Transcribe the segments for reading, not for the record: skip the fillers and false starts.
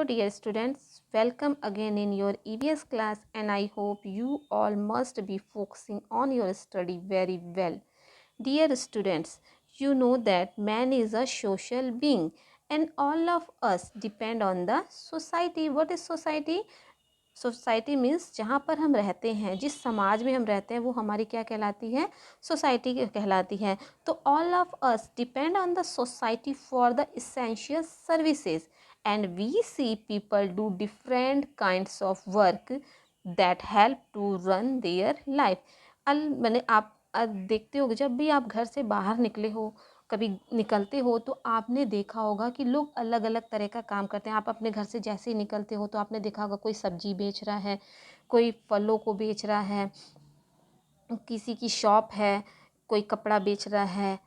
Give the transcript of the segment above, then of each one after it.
Hello dear students, welcome again in your EVS class and I hope you all must be focusing on your study very well. Dear students, you know that man is a social being and all of us depend on the society. What is society? Society means जहाँ पर हम रहते हैं, जिस समाज में हम रहते हैं वो हमारी क्या कहलाती है? सोसाइटी कहलाती है. तो all of us depend on the society for the essential services and we see people do different kinds of work that help to run their life. मैंने आप देखते हो जब भी आप घर से बाहर निकले हो, कभी निकलते हो तो आपने देखा होगा कि लोग अलग अलग तरह का काम करते हैं. आप अपने घर से जैसे ही निकलते हो तो आपने देखा होगा कोई सब्जी बेच रहा है, कोई फलों को बेच रहा है, किसी की शॉप है, कोई कपड़ा बेच रहा है,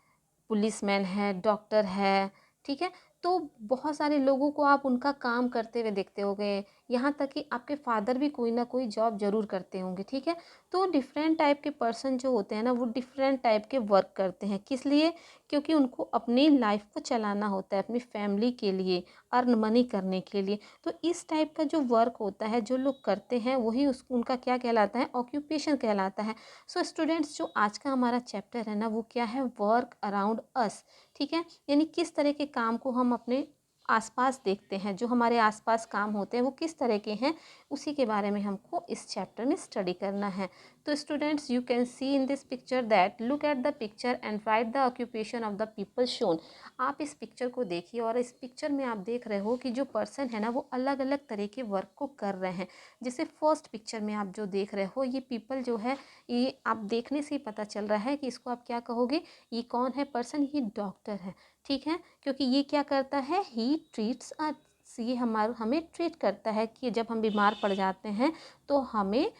पुलिसमैन है, डॉक्टर है. ठीक है, तो बहुत सारे लोगों को आप उनका काम करते हुए देखते होंगे. यहाँ तक कि आपके फादर भी कोई ना कोई जॉब ज़रूर करते होंगे. ठीक है, तो डिफरेंट टाइप के पर्सन जो होते हैं ना, वो डिफरेंट टाइप के वर्क करते हैं. किस लिए? क्योंकि उनको अपनी लाइफ को चलाना होता है, अपनी फैमिली के लिए, अर्न मनी करने के लिए. तो इस टाइप का जो वर्क होता है, जो लोग करते हैं, वही उनका क्या कहलाता है? ऑक्यूपेशन कहलाता है. सो स्टूडेंट्स, जो आज का हमारा चैप्टर है ना, वो क्या है? Work around us. ठीक है, यानी किस तरह के काम को हम अपने आसपास देखते हैं, जो हमारे आसपास काम होते हैं वो किस तरह के हैं, उसी के बारे में हमको इस चैप्टर में स्टडी करना है. तो students, you can see in this picture that look at the picture and right the occupation of the people shown. आप इस पिक्चर को देखिए और इस पिक्चर में आप देख रहे हो कि जो पर्सन है ना, वो अलग अलग तरह के वर्क को कर रहे हैं. जैसे फर्स्ट पिक्चर में आप जो देख रहे हो, ये पीपल जो है, ये आप देखने से ही पता चल रहा है कि इसको आप क्या कहोगे? ये कौन है पर्सन? ये डॉक्टर है. ठीक है, क्योंकि ये क्या करता है? ही ट्रीट्स अस. ये हमें ट्रीट करता है कि जब हम बीमार पड़ जाते हैं तो हमें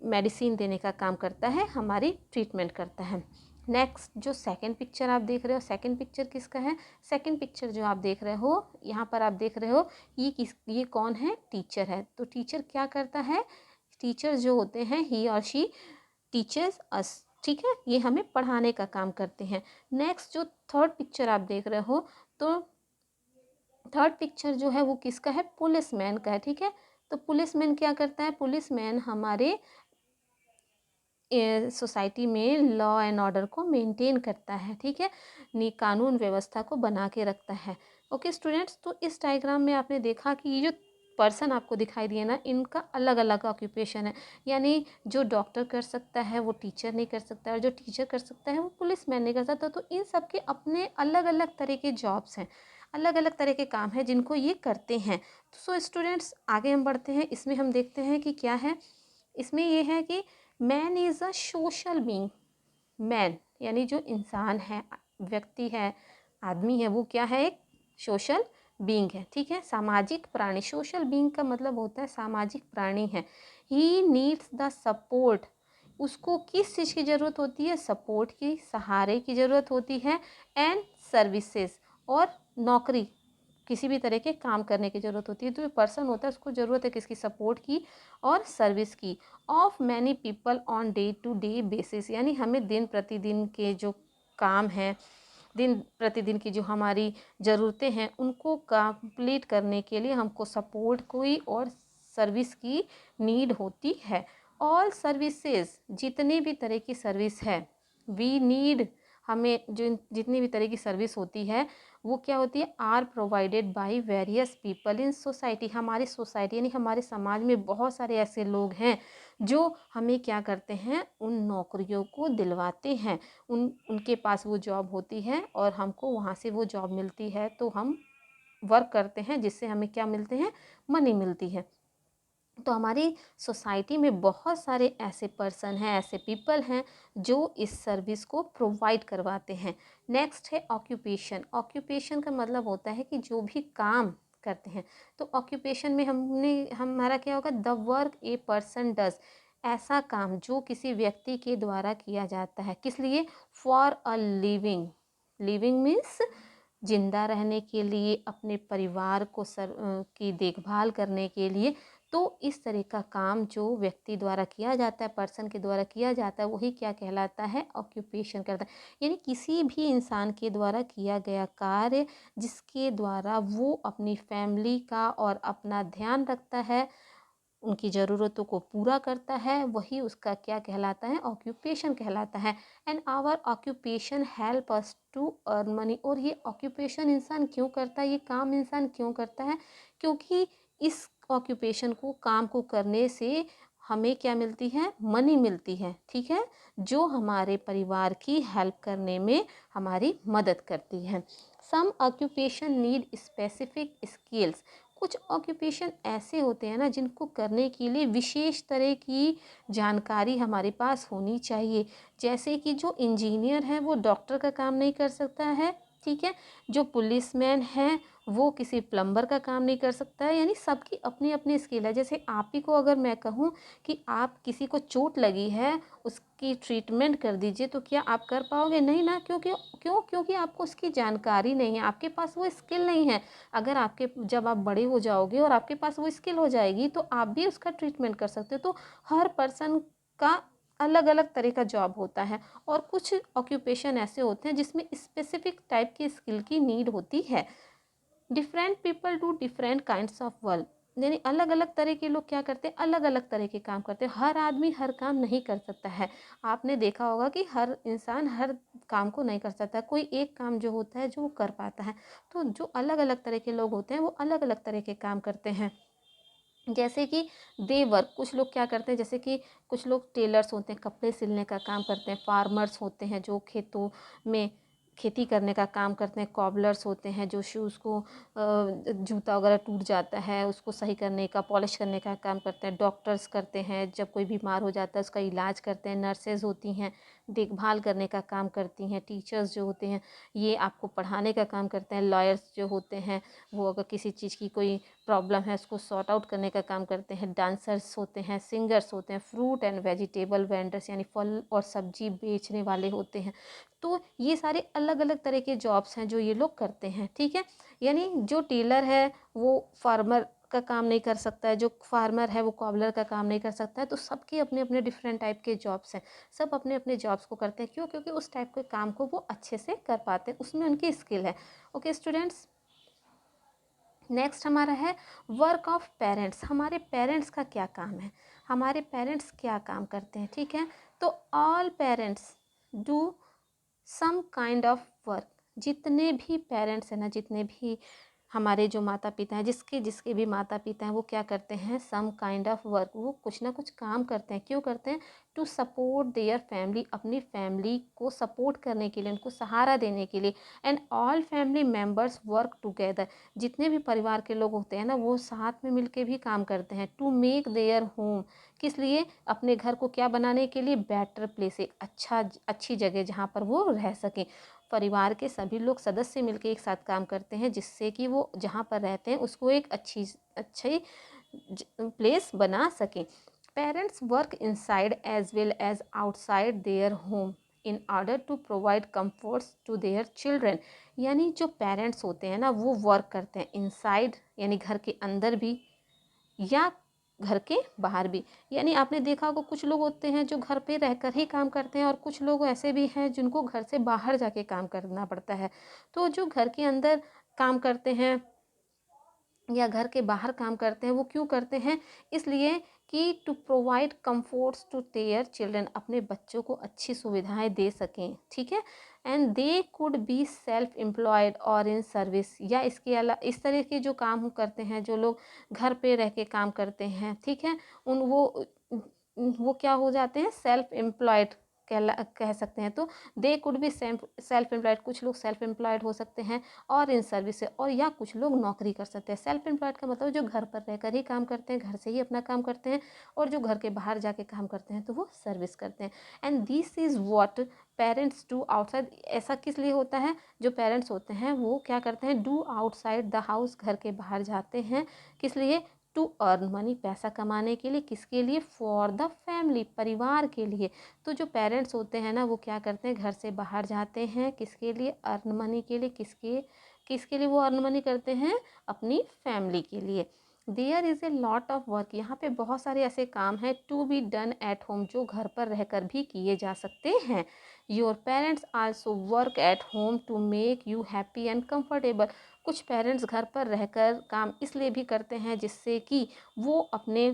मेडिसिन देने का काम करता है, हमारी ट्रीटमेंट करता है. नेक्स्ट जो सेकंड पिक्चर आप देख रहे हो, सेकंड पिक्चर किसका है? सेकंड पिक्चर जो आप देख रहे हो, यहाँ पर आप देख रहे हो, ये कौन है? टीचर है. तो टीचर क्या करता है? टीचर जो होते हैं, ही और शी टीचर्स अस. ठीक है, ये हमें पढ़ाने का काम करते हैं. नेक्स्ट जो थर्ड पिक्चर आप देख रहे हो, तो थर्ड पिक्चर जो है वो किसका है? पुलिसमैन का है. ठीक है, तो पुलिसमैन क्या करता है? पुलिसमैन हमारे सोसाइटी में लॉ एंड ऑर्डर को मेंटेन करता है. ठीक है, कानून व्यवस्था को बना के रखता है. ओके स्टूडेंट्स, तो इस डायग्राम में आपने देखा कि ये जो पर्सन आपको दिखाई दिए ना, इनका अलग अलग ऑक्यूपेशन है. यानी जो डॉक्टर कर सकता है वो टीचर नहीं कर सकता, और जो टीचर कर सकता है वो पुलिसमैन नहीं कर सकता. तो इन सब के अपने अलग अलग तरह के जॉब्स हैं, अलग अलग तरह के काम हैं जिनको ये करते हैं. सो स्टूडेंट्स, आगे हम बढ़ते हैं. इसमें हम देखते हैं कि क्या है. इसमें ये है कि man is a social being. Man यानी जो इंसान है, व्यक्ति है, आदमी है, वो क्या है? एक सोशल बीइंग है. ठीक है, सामाजिक प्राणी. सोशल बीइंग का मतलब होता है सामाजिक प्राणी है. He needs the support. उसको किस चीज़ की ज़रूरत होती है? सपोर्ट की, सहारे की ज़रूरत होती है. एंड सर्विसेज, और नौकरी, किसी भी तरह के काम करने की ज़रूरत होती है. तो पर्सन होता है, उसको ज़रूरत है किसकी? सपोर्ट की और सर्विस की. Of many people on day to day basis. यानी हमें दिन प्रतिदिन के जो काम हैं, दिन प्रतिदिन की जो हमारी ज़रूरतें हैं, उनको कंप्लीट करने के लिए हमको सपोर्ट की और सर्विस की नीड होती है. ऑल सर्विसेज, जितनी भी तरह की सर्विस है, वी नीड, हमें जो जितनी भी तरह की सर्विस होती है वो क्या होती है? Are provided by various people in society. हमारी सोसाइटी यानी हमारे समाज में बहुत सारे ऐसे लोग हैं जो हमें क्या करते हैं? उन नौकरियों को दिलवाते हैं. उनके पास वो जॉब होती है और हमको वहाँ से वो जॉब मिलती है, तो हम वर्क करते हैं जिससे हमें क्या मिलते हैं? मनी मिलती है. तो हमारी सोसाइटी में बहुत सारे ऐसे पर्सन हैं, ऐसे पीपल हैं जो इस सर्विस को प्रोवाइड करवाते हैं. नेक्स्ट है ऑक्यूपेशन. ऑक्यूपेशन का मतलब होता है कि जो भी काम करते हैं. तो ऑक्यूपेशन में हमारा क्या होगा? The work a person does. ऐसा काम जो किसी व्यक्ति के द्वारा किया जाता है. किस लिए? For a living. Living means जिंदा रहने के लिए, अपने परिवार को की देखभाल करने के लिए. तो इस तरह का काम जो व्यक्ति द्वारा किया जाता है, पर्सन के द्वारा किया जाता है, वही क्या कहलाता है, ऑक्यूपेशन कहलाता है। यानी किसी भी इंसान के द्वारा किया गया कार्य जिसके द्वारा वो अपनी फैमिली का और अपना ध्यान रखता है, उनकी ज़रूरतों को पूरा करता है, वही उसका क्या कहलाता है, ऑक्यूपेशन कहलाता है। And our occupation help us to earn money. और ये ऑक्यूपेशन इंसान क्यों करता है, ये काम इंसान क्यों करता है, क्योंकि इस ऑक्यूपेशन को, काम को करने से हमें क्या मिलती है, मनी मिलती है, ठीक है, जो हमारे परिवार की हेल्प करने में हमारी मदद करती है। सम ऑक्यूपेशन नीड स्पेसिफिक स्किल्स। कुछ ऑक्यूपेशन ऐसे होते हैं ना जिनको करने के लिए विशेष तरह की जानकारी हमारे पास होनी चाहिए। जैसे कि जो इंजीनियर है वो डॉक्टर का काम नहीं कर सकता है, ठीक है, जो पुलिसमैन है वो किसी प्लम्बर का काम नहीं कर सकता है। यानी सबकी अपनी अपनी स्किल है। जैसे आप ही को अगर मैं कहूँ कि आप किसी को चोट लगी है, उसकी ट्रीटमेंट कर दीजिए, तो क्या आप कर पाओगे, नहीं ना, क्योंकि आपको उसकी जानकारी नहीं है, आपके पास वो स्किल नहीं है। अगर आपके, जब आप बड़े हो जाओगे और आपके पास वो स्किल हो जाएगी तो आप भी उसका ट्रीटमेंट कर सकते हो। तो हर पर्सन का अलग अलग तरह का जॉब होता है। और कुछ ऑक्यूपेशन ऐसे होते हैं जिसमें स्पेसिफिक टाइप की स्किल की नीड होती है। Different people do different kinds of work. यानी अलग अलग तरह के लोग क्या करते हैं, अलग अलग तरह के काम करते हैं। हर आदमी हर काम नहीं कर सकता है। आपने देखा होगा कि हर इंसान हर काम को नहीं कर सकता, कोई एक काम जो होता है जो वो कर पाता है। तो जो अलग अलग तरह के लोग होते हैं वो अलग अलग तरह के काम करते हैं। जैसे कि दे वर्क, कुछ लोग क्या करते हैं, जैसे कि कुछ लोग टेलर्स होते हैं, कपड़े सिलने का काम करते हैं। फार्मर्स होते हैं जो खेतों में खेती करने का काम करते हैं। कॉबलर्स होते हैं जो शूज़ को, जूता वगैरह टूट जाता है उसको सही करने का, पॉलिश करने का काम करते हैं। डॉक्टर्स करते हैं, जब कोई बीमार हो जाता है उसका इलाज करते हैं। नर्सेज होती हैं, देखभाल करने का काम करती हैं। टीचर्स जो होते हैं ये आपको पढ़ाने का काम करते हैं। लॉयर्स जो होते हैं वो अगर किसी चीज़ की कोई प्रॉब्लम है उसको सॉर्ट आउट करने का काम करते हैं। डांसर्स होते हैं, सिंगर्स होते हैं। फ्रूट एंड वेजिटेबल वेंडर्स यानी फल और सब्जी बेचने वाले होते हैं। तो ये सारे अलग अलग तरह के जॉब्स हैं जो ये लोग करते हैं, ठीक है। यानी जो टेलर है वो फार्मर का काम नहीं कर सकता है, जो फार्मर है वो कॉबलर का काम नहीं कर सकता है। तो सबके अपने अपने डिफरेंट टाइप के जॉब्स हैं। सब अपने अपने जॉब्स को करते हैं, क्यों, क्योंकि उस टाइप के काम को वो अच्छे से कर पाते हैं, उसमें उनकी स्किल है। ओके स्टूडेंट्स, नेक्स्ट हमारा है वर्क ऑफ पेरेंट्स। हमारे पेरेंट्स का क्या काम है, हमारे पेरेंट्स क्या काम करते हैं, ठीक है। तो all parents do some kind of work. जितने भी पेरेंट्स हैं ना, जितने भी हमारे जो माता पिता हैं, जिसके जिसके भी माता पिता हैं, वो क्या करते हैं, सम काइंड ऑफ वर्क, वो कुछ ना कुछ काम करते हैं। क्यों करते हैं, टू सपोर्ट देयर फैमिली, अपनी फैमिली को सपोर्ट करने के लिए, उनको सहारा देने के लिए। And all family members work together. जितने भी परिवार के लोग होते हैं ना वो साथ में मिलके भी काम करते हैं। टू मेक देयर होम, किस लिए, अपने घर को क्या बनाने के लिए, बेटर प्लेस, एक अच्छी जगह जहाँ पर वो रह सकें। परिवार के सभी लोग सदस्य मिलकर एक साथ काम करते हैं जिससे कि वो जहाँ पर रहते हैं उसको एक अच्छी प्लेस बना सकें। Parents work inside as well as outside their home in order to provide comforts to their children. यानी जो पेरेंट्स होते हैं ना वो वर्क करते हैं इनसाइड यानी घर के अंदर भी, या घर के बाहर भी। यानी आपने देखा होगा कुछ लोग होते हैं जो घर पे रहकर ही काम करते हैं और कुछ लोग ऐसे भी हैं जिनको घर से बाहर जाके काम करना पड़ता है। तो जो घर के अंदर काम करते हैं या घर के बाहर काम करते हैं वो क्यों करते हैं, इसलिए कि to provide comforts to their children, अपने बच्चों को अच्छी सुविधाएं दे सकें, ठीक है। And they could be self employed और इन सर्विस, या इसके अलावा इस तरह के जो काम करते हैं, जो लोग घर पे रह के काम करते हैं, ठीक है, वो क्या हो जाते हैं, सेल्फ एम्प्लॉयड कह सकते हैं। तो दे कुड बी सेल्फ एम्प्लॉयड, कुछ लोग सेल्फ एम्प्लॉयड हो सकते हैं और इन सर्विस, और या कुछ लोग नौकरी कर सकते हैं। सेल्फ एम्प्लॉयड का मतलब जो घर पर रहकर ही काम करते हैं, घर से ही अपना काम करते हैं, और जो घर के बाहर जाके काम करते हैं तो वो सर्विस करते हैं। And this is what parents do outside. ऐसा किस लिए होता है, जो पेरेंट्स होते हैं वो क्या करते हैं, डू आउटसाइड द हाउस, घर के बाहर जाते हैं, किस लिए, टू अर्न मनी, पैसा कमाने के लिए, किसके लिए, फॉर द फैमिली, परिवार के लिए। तो जो पेरेंट्स होते हैं ना वो क्या करते हैं, घर से बाहर जाते हैं, किसके लिए, अर्न मनी के लिए। किसके किसके लिए वो अर्न मनी करते हैं, अपनी फैमिली के लिए। There is a lot of work, यहाँ पे बहुत सारे ऐसे काम हैं to be done at home, जो घर पर रहकर भी किए जा सकते हैं। Your parents also work at home to make you happy and comfortable, कुछ पेरेंट्स घर पर रहकर काम इसलिए भी करते हैं जिससे कि वो अपने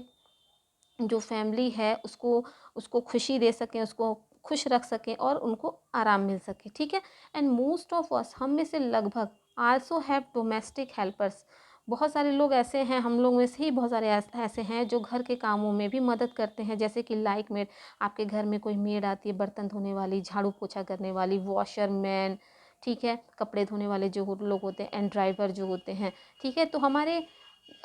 जो फैमिली है उसको उसको खुशी दे सकें, उसको खुश रख सकें और उनको आराम मिल सके, ठीक है। एंड मोस्ट ऑफ अस, हम में से लगभग, आल्सो हैव डोमेस्टिक हेल्पर्स, बहुत सारे लोग ऐसे हैं, हम लोग में से ही बहुत सारे ऐसे हैं जो घर के कामों में भी मदद करते हैं, जैसे कि लाइक मेड, आपके घर में कोई मेड आती है, बर्तन धोने वाली, झाड़ू पोछा करने वाली, वॉशरमैन, ठीक है, कपड़े धोने वाले जो लोग होते हैं, एंड ड्राइवर जो होते हैं, ठीक है। तो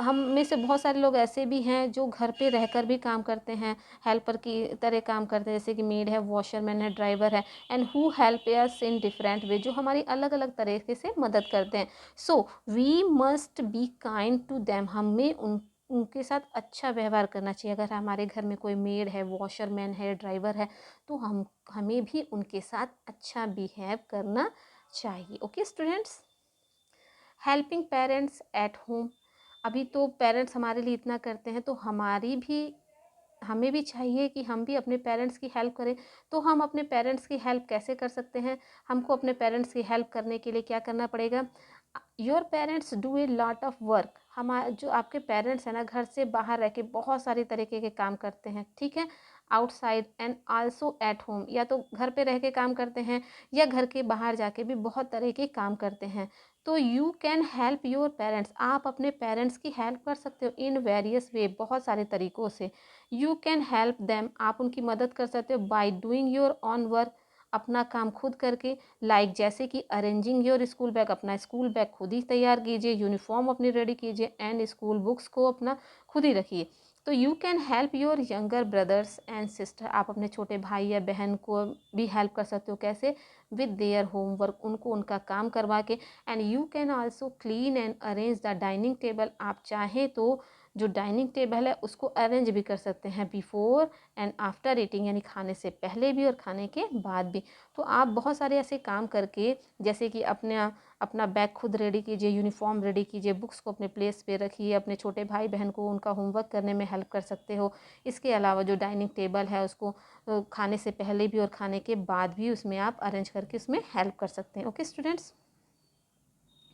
हम में से बहुत सारे लोग ऐसे भी हैं जो घर पे रहकर भी काम करते हैं, हेल्पर की तरह काम करते हैं, जैसे कि मेड है, वॉशरमैन है, ड्राइवर है, and who help us in different way, जो हमारी अलग अलग तरीके से मदद करते हैं। So we must be kind to them, हमें उनके साथ अच्छा व्यवहार करना चाहिए। अगर हमारे घर में कोई मेड है, वॉशरमैन है, ड्राइवर है, तो हमें भी उनके साथ अच्छा बिहेव करना चाहिए। Okay students, helping parents at home, अभी तो पेरेंट्स हमारे लिए इतना करते हैं, तो हमें भी चाहिए कि हम भी अपने पेरेंट्स की हेल्प करें। तो हम अपने पेरेंट्स की हेल्प कैसे कर सकते हैं? हमको अपने पेरेंट्स की हेल्प करने के लिए क्या करना पड़ेगा? Your parents do a lot of work, हमारे जो आपके पेरेंट्स हैं ना, घर से बाहर रह के बहुत सारी तरीके के काम करते हैं, ठीक है। Outside and also at home, या तो घर पे रह के काम करते हैं या घर के बाहर जाके भी बहुत तरह के काम करते हैं। तो you can help your parents, आप अपने पेरेंट्स की हेल्प कर सकते हो इन वेरियस वे, बहुत सारे तरीक़ों से। यू कैन हेल्प देम, आप उनकी मदद कर सकते हो by doing your on work, अपना काम खुद करके, लाइक जैसे कि अरेंजिंग योर स्कूल बैग, अपना स्कूल बैग खुद ही तैयार कीजिए, यूनिफॉर्म अपनी रेडी कीजिए, एंड स्कूल बुक्स को अपना खुद ही रखिए। तो you can help your younger brothers and sister, आप अपने छोटे भाई या बहन को भी हेल्प कर सकते हो, कैसे? विद देयर होमवर्क, उनको उनका काम करवा के। And you can also clean and arrange the dining table, आप चाहें तो जो डाइनिंग टेबल है उसको अरेंज भी कर सकते हैं बिफोर एंड आफ्टर ईटिंग, यानी खाने से पहले भी और खाने के बाद भी। तो आप बहुत सारे ऐसे काम करके, जैसे कि अपना बैग खुद रेडी कीजिए, यूनिफॉर्म रेडी कीजिए, बुक्स को अपने प्लेस पे रखिए, अपने छोटे भाई बहन को उनका होमवर्क करने में हेल्प कर सकते हो। इसके अलावा जो डाइनिंग टेबल है उसको खाने से पहले भी और खाने के बाद भी उसमें आप अरेंज करके उसमें हेल्प कर सकते हैं। ओके स्टूडेंट्स,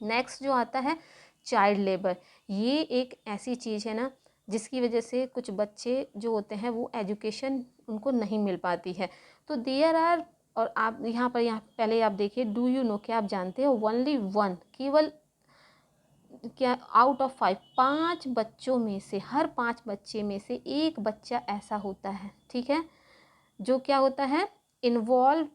नेक्स्ट जो आता है चाइल्ड लेबर, ये एक ऐसी चीज़ है ना जिसकी वजह से कुछ बच्चे जो होते हैं वो एजुकेशन उनको नहीं मिल पाती है। तो देयर आर, और आप यहाँ पहले आप देखिए, डू यू नो, क्या आप जानते हो, ओनली वन, केवल क्या, आउट ऑफ 5, 5 बच्चों में से, हर 5 बच्चे में से एक बच्चा ऐसा होता है, ठीक है, जो क्या होता है, इन्वॉल्व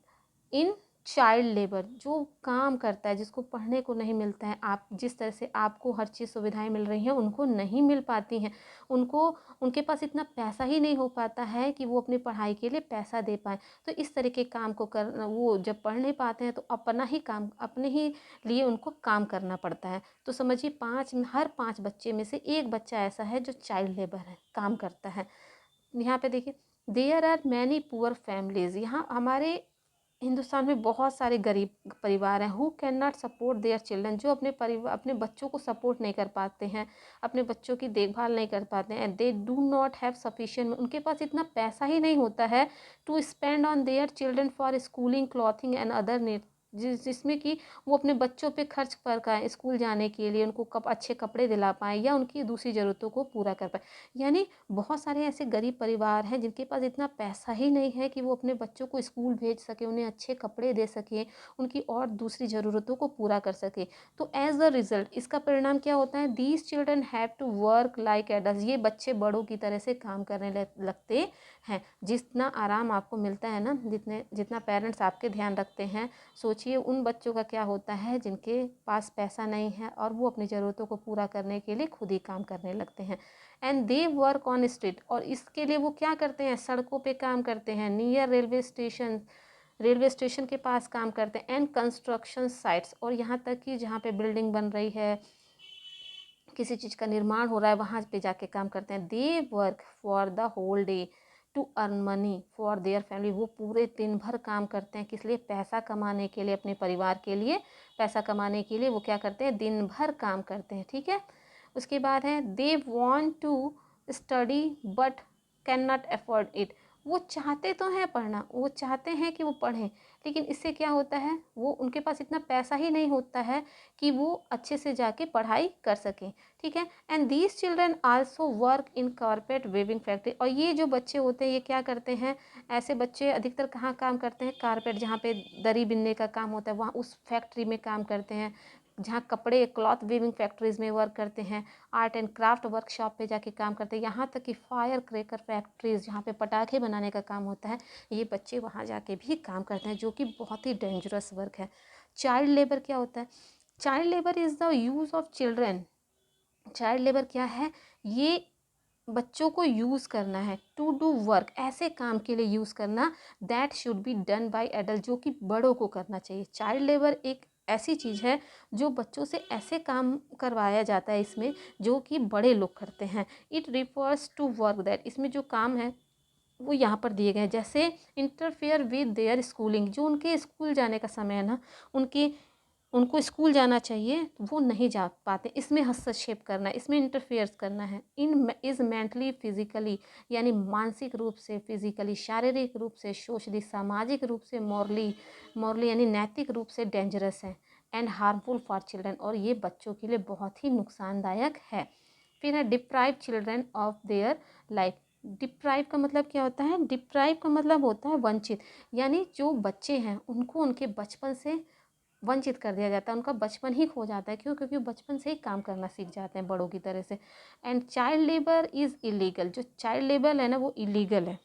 इन चाइल्ड लेबर, जो काम करता है, जिसको पढ़ने को नहीं मिलता है। आप जिस तरह से आपको हर चीज़ सुविधाएं मिल रही हैं उनको नहीं मिल पाती हैं, उनको उनके पास इतना पैसा ही नहीं हो पाता है कि वो अपनी पढ़ाई के लिए पैसा दे पाए। तो इस तरह के काम को कर, वो जब पढ़ नहीं पाते हैं तो अपना ही काम, अपने ही लिए उनको काम करना पड़ता है। तो समझिए हर 5 बच्चे में से एक बच्चा ऐसा है जो चाइल्ड लेबर है, काम करता है। यहाँ पे देखिए, there are many poor families, यहाँ हमारे हिंदुस्तान में बहुत सारे गरीब परिवार हैं, who can not support their children, जो अपने बच्चों को सपोर्ट नहीं कर पाते हैं, अपने बच्चों की देखभाल नहीं कर पाते हैं। They do not have sufficient, उनके पास इतना पैसा ही नहीं होता है to spend on their children for schooling, clothing and other need, जिसमें कि वो अपने बच्चों पे खर्च कर पाएँ स्कूल जाने के लिए, उनको अच्छे कपड़े दिला पाएँ या उनकी दूसरी ज़रूरतों को पूरा कर पाएँ। यानी बहुत सारे ऐसे गरीब परिवार हैं जिनके पास इतना पैसा ही नहीं है कि वो अपने बच्चों को स्कूल भेज सके, उन्हें अच्छे कपड़े दे सकें, उनकी और दूसरी ज़रूरतों को पूरा कर सके। तो एज अ रिज़ल्ट इसका परिणाम क्या होता है, these children have to work like adults, ये बच्चे बड़ों की तरह से काम करने लगते हैं। जितना आराम आपको मिलता है ना, जितना पेरेंट्स आपके ध्यान रखते हैं, सोचिए उन बच्चों का क्या होता है जिनके पास पैसा नहीं है और वो अपनी ज़रूरतों को पूरा करने के लिए खुद ही काम करने लगते हैं। And they work on street, और इसके लिए वो क्या करते हैं, सड़कों पे काम करते हैं, नियर रेलवे स्टेशन के पास काम करते हैं, एंड कंस्ट्रक्शन साइट्स, और यहाँ तक कि जहाँ पे बिल्डिंग बन रही है, किसी चीज़ का निर्माण हो रहा है, वहाँ पे जाके काम करते हैं। They work for the whole day to earn money for their family, वो पूरे दिन भर काम करते हैं, किस लिए, पैसा कमाने के लिए, अपने परिवार के लिए पैसा कमाने के लिए वो क्या करते हैं, दिन भर काम करते हैं, ठीक है। उसके बाद है they want to study but can not afford it. वो चाहते तो हैं पढ़ना, वो चाहते हैं कि वो पढ़ें, लेकिन इससे क्या होता है, वो उनके पास इतना पैसा ही नहीं होता है कि वो अच्छे से जाके पढ़ाई कर सकें। ठीक है, and these children also work in carpet weaving factory. और ये जो बच्चे होते हैं ये क्या करते हैं, ऐसे बच्चे अधिकतर कहाँ काम करते हैं, कारपेट, जहाँ पे दरी बिनने का काम होता है वहाँ उस फैक्ट्री में काम करते हैं, जहाँ कपड़े क्लॉथ वीविंग फैक्ट्रीज में वर्क करते हैं, आर्ट एंड क्राफ्ट वर्कशॉप पे जाके काम करते हैं, यहाँ तक कि फायर क्रैकर फैक्ट्रीज जहाँ पे पटाखे बनाने का काम होता है, ये बच्चे वहाँ जाके भी काम करते हैं, जो कि बहुत ही डेंजरस वर्क है। चाइल्ड लेबर क्या होता है, child labour is the use of children. Child labour क्या है, ये बच्चों को यूज़ करना है, टू डू वर्क, ऐसे काम के लिए यूज़ करना, that should be done by adult, जो कि बड़ों को करना चाहिए। चाइल्ड लेबर एक ऐसी चीज़ है जो बच्चों से ऐसे काम करवाया जाता है इसमें जो कि बड़े लोग करते हैं। It refers to work that, इसमें जो काम है वो यहाँ पर दिए गए हैं, जैसे इंटरफेयर विद देयर स्कूलिंग, जो उनके स्कूल जाने का समय है ना, उनके उनको स्कूल जाना चाहिए वो नहीं जा पाते, इसमें हस्तक्षेप करना है, इसमें इंटरफेयर्स करना है। इन इज़ मेंटली फिजिकली, यानी मानसिक रूप से, फिजिकली शारीरिक रूप से, सोशली सामाजिक रूप से, मॉरली यानी नैतिक रूप से डेंजरस है, एंड हार्मफुल फॉर चिल्ड्रन, और ये बच्चों के लिए बहुत ही नुकसानदायक है। फिर है deprive children of their life. Deprive का मतलब क्या होता है, डिप्राइव का मतलब होता है वंचित, यानी जो बच्चे हैं उनको उनके बचपन से वंचित कर दिया जाता है, उनका बचपन ही खो जाता है। क्यों? क्योंकि बचपन से ही काम करना सीख जाते हैं बड़ों की तरह से। And child labour is illegal, जो चाइल्ड लेबर है ना वो इलीगल है,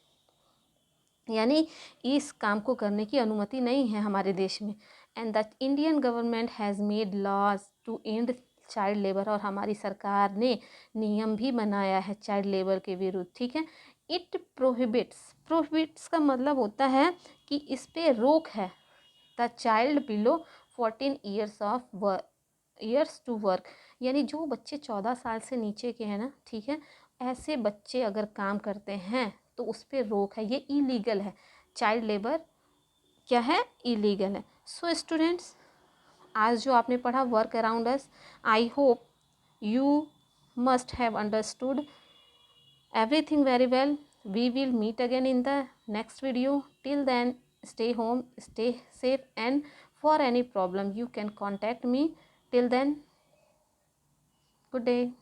यानी इस काम को करने की अनुमति नहीं है हमारे देश में। And the Indian government has made laws to end child labour, और हमारी सरकार ने नियम भी बनाया है चाइल्ड लेबर के विरुद्ध। ठीक है, इट प्रोहिबिट्स, प्रोहिबिट्स का मतलब होता है कि इस पे रोक है, the child below 14 years of years to work, यानी जो बच्चे 14 साल से नीचे के हैं ना, ठीक है, ऐसे बच्चे अगर काम करते हैं तो उस पर रोक है, ये इलीगल है। चाइल्ड लेबर क्या है, इलीगल है। सो स्टूडेंट्स, आज जो आपने पढ़ा work around us, I hope you must have understood everything very well. We will meet again in the next video. Till then, stay home, stay safe, and for any problem you can contact me. Till then, good day.